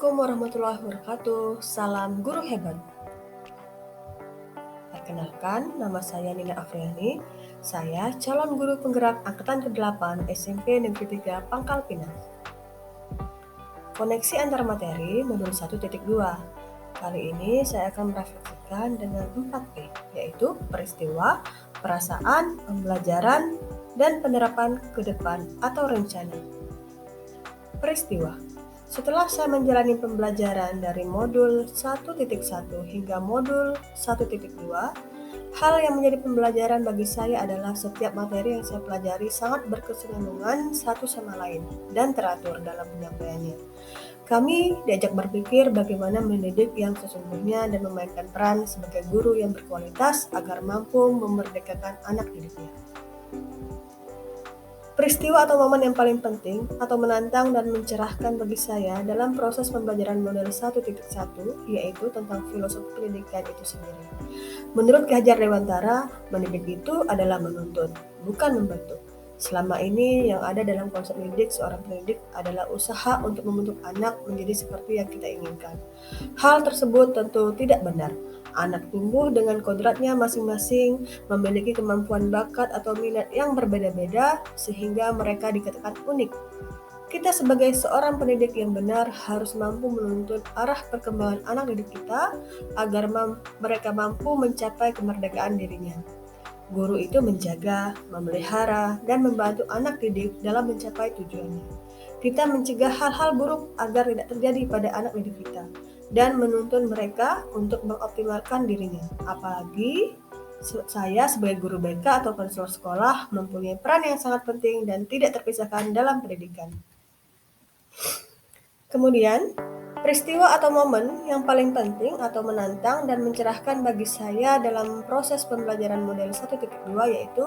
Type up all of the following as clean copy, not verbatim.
Assalamualaikum warahmatullahi wabarakatuh. Salam guru hebat. Perkenalkan, nama saya Nina Afriani. Saya calon guru penggerak angkatan ke-8 SMP Negeri 3 Pangkal Pinang. Koneksi antar materi modul 1.2. Kali ini saya akan merefleksikan dengan 4P, yaitu peristiwa, perasaan, pembelajaran, dan penerapan ke depan atau rencana. Peristiwa. Setelah saya menjalani pembelajaran dari modul 1.1 hingga modul 1.2, hal yang menjadi pembelajaran bagi saya adalah setiap materi yang saya pelajari sangat berkesinambungan satu sama lain dan teratur dalam penyampaiannya. Kami diajak berpikir bagaimana mendidik yang sesungguhnya dan memainkan peran sebagai guru yang berkualitas agar mampu memerdekakan anak didiknya. Peristiwa atau momen yang paling penting atau menantang dan mencerahkan bagi saya dalam proses pembelajaran model 1.1 yaitu tentang filosofi pendidikan itu sendiri. Menurut Ki Hajar Dewantara, mendidik itu adalah menuntun, bukan membentuk. Selama ini yang ada dalam konsep mendidik seorang pendidik adalah usaha untuk membentuk anak menjadi seperti yang kita inginkan. Hal tersebut tentu tidak benar. Anak tumbuh dengan kodratnya masing-masing, memiliki kemampuan bakat atau minat yang berbeda-beda sehingga mereka dikatakan unik. Kita sebagai seorang pendidik yang benar harus mampu menuntun arah perkembangan anak didik kita agar mereka mampu mencapai kemerdekaan dirinya. Guru itu menjaga, memelihara, dan membantu anak didik dalam mencapai tujuannya. Kita mencegah hal-hal buruk agar tidak terjadi pada anak didik kita dan menuntun mereka untuk mengoptimalkan dirinya. Apalagi saya sebagai guru BK atau konselor sekolah mempunyai peran yang sangat penting dan tidak terpisahkan dalam pendidikan. Kemudian, peristiwa atau momen yang paling penting atau menantang dan mencerahkan bagi saya dalam proses pembelajaran model 1.2 yaitu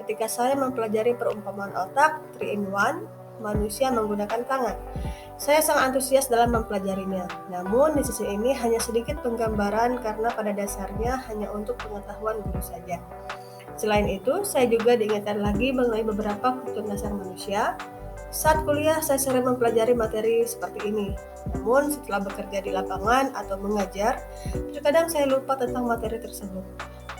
ketika saya mempelajari perumpamaan otak 3-in-1 manusia menggunakan tangan. Saya sangat antusias dalam mempelajarinya, namun di sisi ini hanya sedikit penggambaran karena pada dasarnya hanya untuk pengetahuan guru saja. Selain itu, saya juga diingatkan lagi mengenai beberapa fitur dasar manusia. Saat kuliah, saya sering mempelajari materi seperti ini. Namun, setelah bekerja di lapangan atau mengajar, terkadang saya lupa tentang materi tersebut.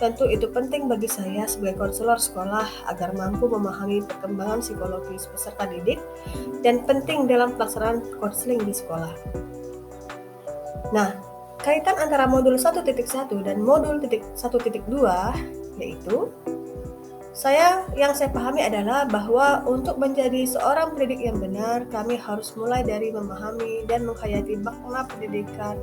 Tentu itu penting bagi saya sebagai konselor sekolah agar mampu memahami perkembangan psikologis peserta didik dan penting dalam pelaksanaan konseling di sekolah. Nah, kaitan antara modul 1.1 dan modul 1.2 yaitu yang saya pahami adalah bahwa untuk menjadi seorang pendidik yang benar, kami harus mulai dari memahami dan menghayati makna pendidikan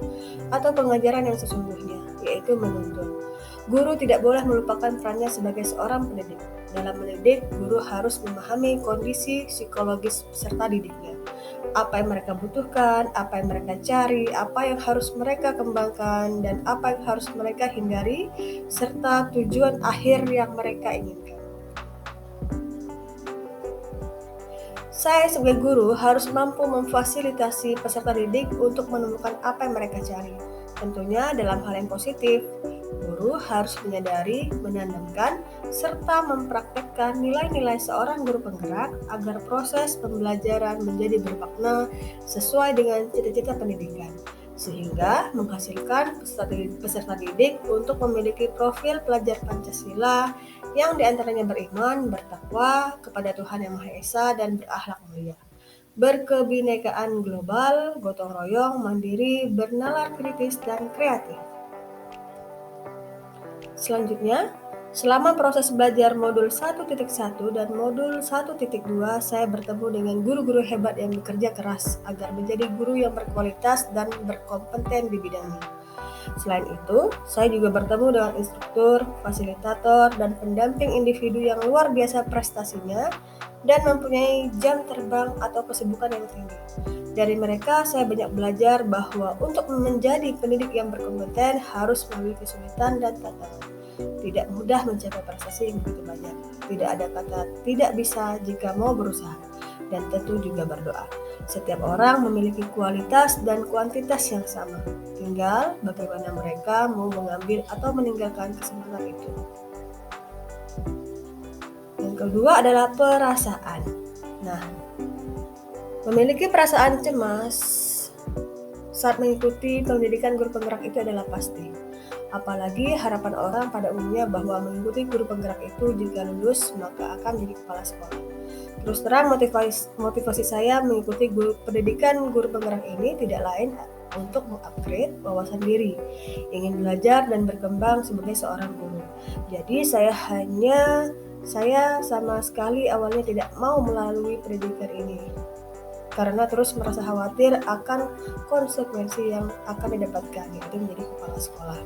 atau pengajaran yang sesungguhnya, yaitu menuntun. Guru tidak boleh melupakan perannya sebagai seorang pendidik. Dalam mendidik, guru harus memahami kondisi psikologis peserta didiknya. Apa yang mereka butuhkan, apa yang mereka cari, apa yang harus mereka kembangkan, dan apa yang harus mereka hindari, serta tujuan akhir yang mereka inginkan. Saya sebagai guru harus mampu memfasilitasi peserta didik untuk menemukan apa yang mereka cari. Tentunya dalam hal yang positif, guru harus menyadari, menanamkan, serta mempraktekkan nilai-nilai seorang guru penggerak agar proses pembelajaran menjadi bermakna sesuai dengan cita-cita pendidikan, sehingga menghasilkan peserta didik untuk memiliki profil pelajar Pancasila yang diantaranya beriman, bertakwa kepada Tuhan Yang Maha Esa, dan berakhlak mulia. Berkebinekaan global, gotong royong, mandiri, bernalar kritis, dan kreatif. Selanjutnya, selama proses belajar modul 1.1 dan modul 1.2, saya bertemu dengan guru-guru hebat yang bekerja keras agar menjadi guru yang berkualitas dan berkompeten di bidangnya. Selain itu, saya juga bertemu dengan instruktur, fasilitator, dan pendamping individu yang luar biasa prestasinya dan mempunyai jam terbang atau kesibukan yang tinggi. Dari mereka, saya banyak belajar bahwa untuk menjadi pendidik yang berkompeten harus melalui kesulitan dan tantangan. Tidak mudah mencapai prestasi yang begitu banyak. Tidak ada kata tidak bisa jika mau berusaha. Dan tentu juga berdoa. Setiap orang memiliki kualitas dan kuantitas yang sama. Tinggal bagaimana mereka mau mengambil atau meninggalkan kesempatan itu. Yang kedua adalah perasaan. Nah, memiliki perasaan cemas saat mengikuti pendidikan guru penggerak itu adalah pasti. Apalagi harapan orang pada umumnya bahwa mengikuti guru penggerak itu jika lulus maka akan jadi kepala sekolah. Terus terang motivasi saya mengikuti pendidikan guru penggerak ini tidak lain untuk mengupgrade wawasan diri, ingin belajar dan berkembang sebagai seorang guru. Jadi saya sama sekali awalnya tidak mau melalui pendidikan ini karena terus merasa khawatir akan konsekuensi yang akan didapatkan, yaitu menjadi kepala sekolah.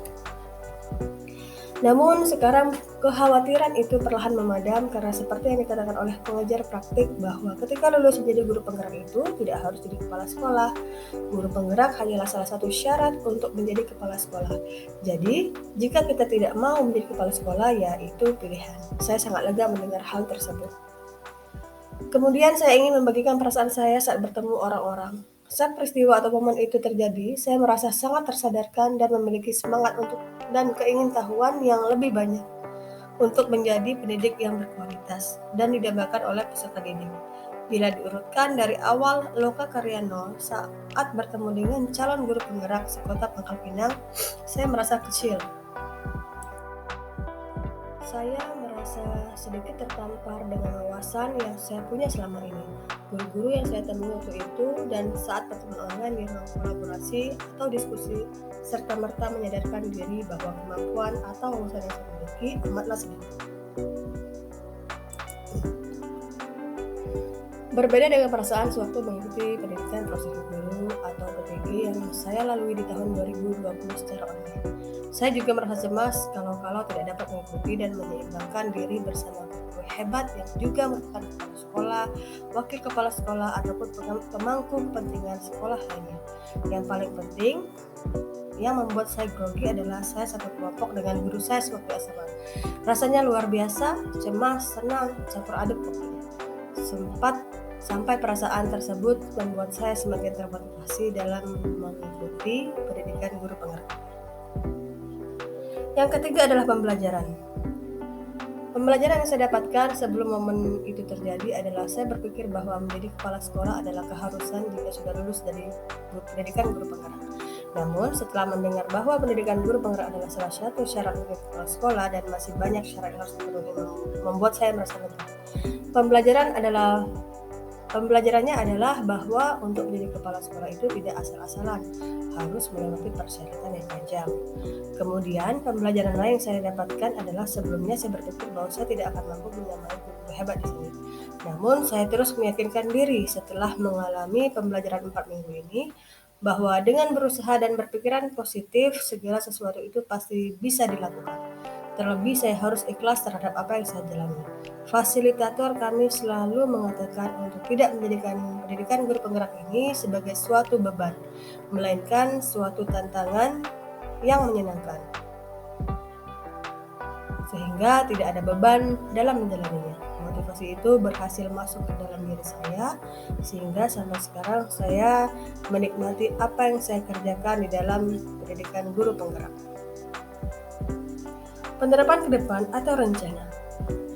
Namun sekarang kekhawatiran itu perlahan memadam karena seperti yang dikatakan oleh pengajar praktik bahwa ketika lulus menjadi guru penggerak itu tidak harus jadi kepala sekolah. Guru penggerak hanyalah salah satu syarat untuk menjadi kepala sekolah. Jadi, jika kita tidak mau menjadi kepala sekolah, ya itu pilihan. Saya sangat lega mendengar hal tersebut. Kemudian saya ingin membagikan perasaan saya saat bertemu orang-orang. Saat peristiwa atau momen itu terjadi, saya merasa sangat tersadarkan dan memiliki semangat dan keingintahuan yang lebih banyak untuk menjadi pendidik yang berkualitas dan didambakan oleh peserta didik. Bila diurutkan dari awal Loka Karyanol saat bertemu dengan calon guru penggerak sekota Pangkal Pinang, saya merasa kecil. Saya merasa sedikit tertampar dengan wawasan yang saya punya selama ini. Guru-guru yang saya temui waktu itu dan saat pertemuan online di ruang kolaborasi atau diskusi serta-merta menyadarkan diri bahwa kemampuan atau wawasan yang saya miliki amatlah sedikit. Berbeda dengan perasaan sewaktu mengikuti pendidikan proses guru atau PTG yang saya lalui di tahun 2020 secara online. Saya juga merasa cemas kalau tidak dapat mengikuti dan menyeimbangkan diri bersama guru hebat yang juga merupakan kepala sekolah, wakil kepala sekolah, ataupun pemangku kepentingan sekolah lainnya. Yang paling penting, yang membuat saya grogi adalah saya satu kelompok dengan guru saya sewaktu SMA. Rasanya luar biasa, cemas, senang, campur aduk pokoknya. Sampai perasaan tersebut membuat saya semakin termotivasi dalam mengikuti pendidikan guru penggerak. Yang ketiga adalah pembelajaran. Pembelajaran yang saya dapatkan sebelum momen itu terjadi adalah saya berpikir bahwa menjadi kepala sekolah adalah keharusan jika sudah lulus dari pendidikan guru penggerak. Namun setelah mendengar bahwa pendidikan guru penggerak adalah salah satu syarat untuk kepala sekolah dan masih banyak syarat yang harus dipenuhi, membuat saya merasa lega. Pembelajarannya adalah bahwa untuk menjadi kepala sekolah itu tidak asal-asalan, harus melewati persyaratan yang panjang. Kemudian pembelajaran lain yang saya dapatkan adalah sebelumnya saya berpikir bahwa saya tidak akan mampu menyamai guru hebat di sini. Namun saya terus meyakinkan diri setelah mengalami pembelajaran 4 minggu ini bahwa dengan berusaha dan berpikiran positif segala sesuatu itu pasti bisa dilakukan. Terlebih saya harus ikhlas terhadap apa yang saya jalani. Fasilitator kami selalu mengatakan untuk tidak menjadikan pendidikan guru penggerak ini sebagai suatu beban, melainkan suatu tantangan yang menyenangkan. Sehingga tidak ada beban dalam menjalaninya. Motivasi itu berhasil masuk ke dalam diri saya, sehingga sampai sekarang saya menikmati apa yang saya kerjakan di dalam pendidikan guru penggerak. Penerapan ke depan atau rencana.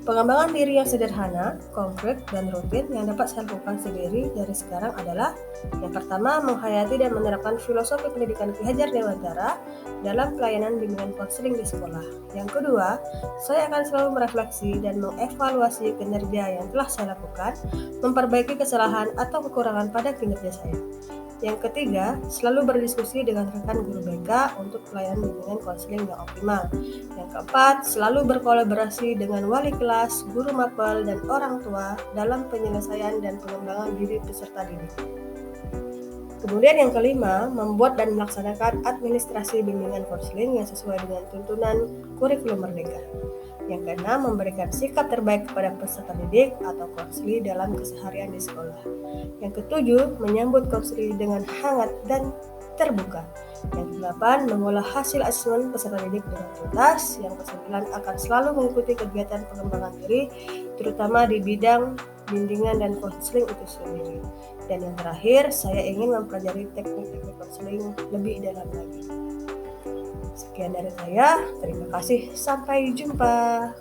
Pengembangan diri yang sederhana, konkret, dan rutin yang dapat saya lakukan sendiri dari sekarang adalah yang pertama, menghayati dan menerapkan filosofi pendidikan Ki Hajar Dewantara dalam pelayanan bimbingan konseling di sekolah. Yang kedua, saya akan selalu merefleksi dan mengevaluasi kinerja yang telah saya lakukan, memperbaiki kesalahan atau kekurangan pada kinerja saya. Yang ketiga, selalu berdiskusi dengan rekan guru BK untuk pelayanan bimbingan konseling yang optimal. Yang keempat, selalu berkolaborasi dengan wali kelas, guru mapel, dan orang tua dalam penyelesaian dan pengembangan diri peserta didik. Kemudian yang kelima, membuat dan melaksanakan administrasi bimbingan konseling yang sesuai dengan tuntunan kurikulum merdeka. Yang keenam, memberikan sikap terbaik kepada peserta didik atau konseli dalam keseharian di sekolah. Yang ketujuh, menyambut konseli dengan hangat dan terbuka. Yang kedelapan, mengolah hasil asesmen peserta didik dengan tuntas. Yang kesembilan, akan selalu mengikuti kegiatan pengembangan diri, terutama di bidang bimbingan dan konseling itu sendiri. Dan yang terakhir, saya ingin mempelajari teknik-teknik konseling lebih dalam lagi. Sekian dari saya, terima kasih, sampai jumpa.